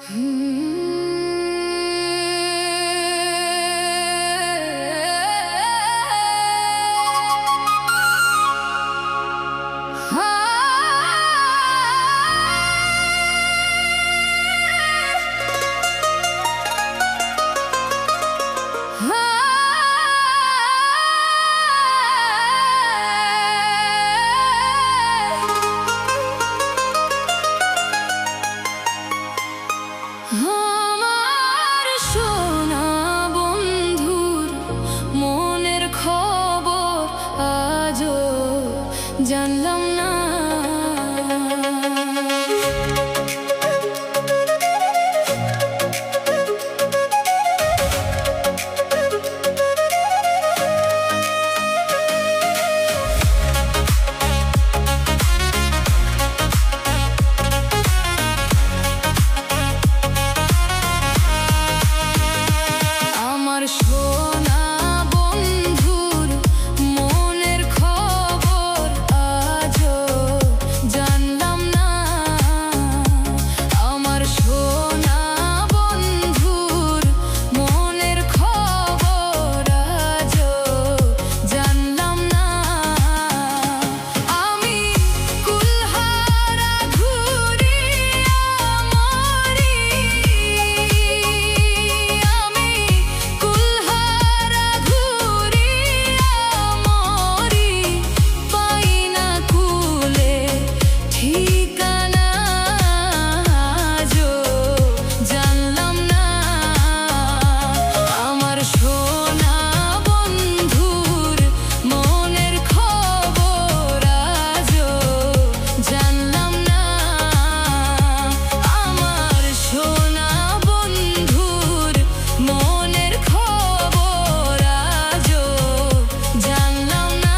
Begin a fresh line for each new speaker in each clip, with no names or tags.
আমার সোনা বন্ধুর মনের খবর আজও জানলাম না। সোনা বন্ধুর মনের খবর আজও জানলাম না। আমার সোনা বন্ধুর মনের খবর আজও জানলাম না। আমি কুলহারা ঘুরিয়া মরি, আমি কুলহারা ঘুরিয়া মরি, পাই না কুলের ঠিকানা আজও জানলাম না। আমার সোনা বন্ধুর মনের খবর আজও জানলাম না। আমার সোনা বন্ধুর মনের খবর আজও জানলাম না।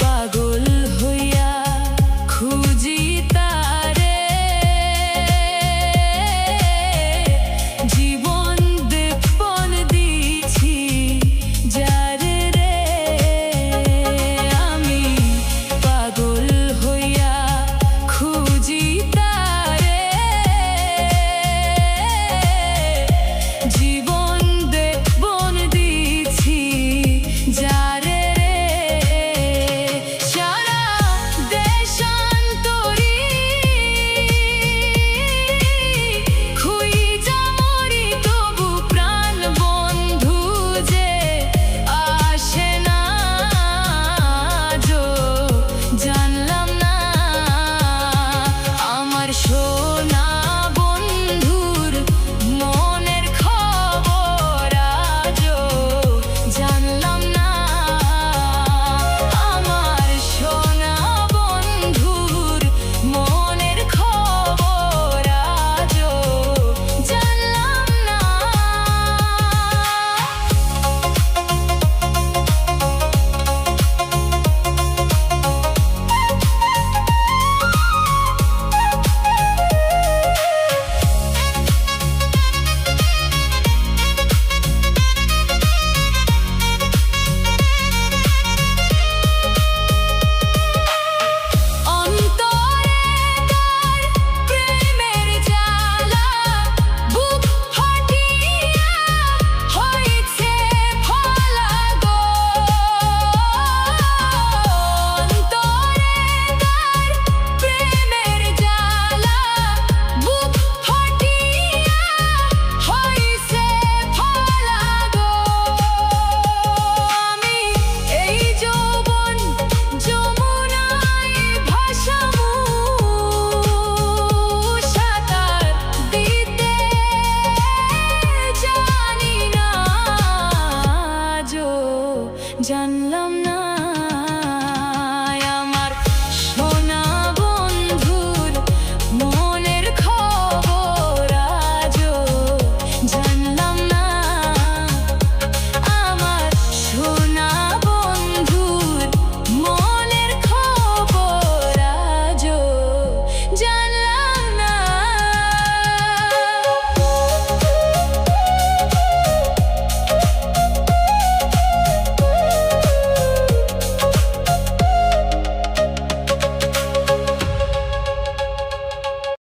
পাগল হইয়া খুঁজি তারে, জীবন দেপন দিছি যারে রে। আমি পাগল হইয়া খুঁজি তারে, জীবন দেপন দিছি যারে রে। সারা দেশান্তরি খুঁইজা মরি, তবু প্রাণ বন্ধু যে আসে না আজও জানলাম না। আমার সোনা বন্ধুর মনের খবর আজও জানলাম না। আমার সোনা বন্ধুর মনের খবর আজও জানলাম না। অন্তরে তার প্রেমের জ্বালা, বুক ফাটিয়া হইছে ফলা গো। অন্তরে তার প্রেমের জ্বালা, বুক ফাটিয়া হইছে ফলা গো। আমি এই যৌবন যমুনায় ভাসাবো, সাঁতার দিতে জানি না আজও জানলাম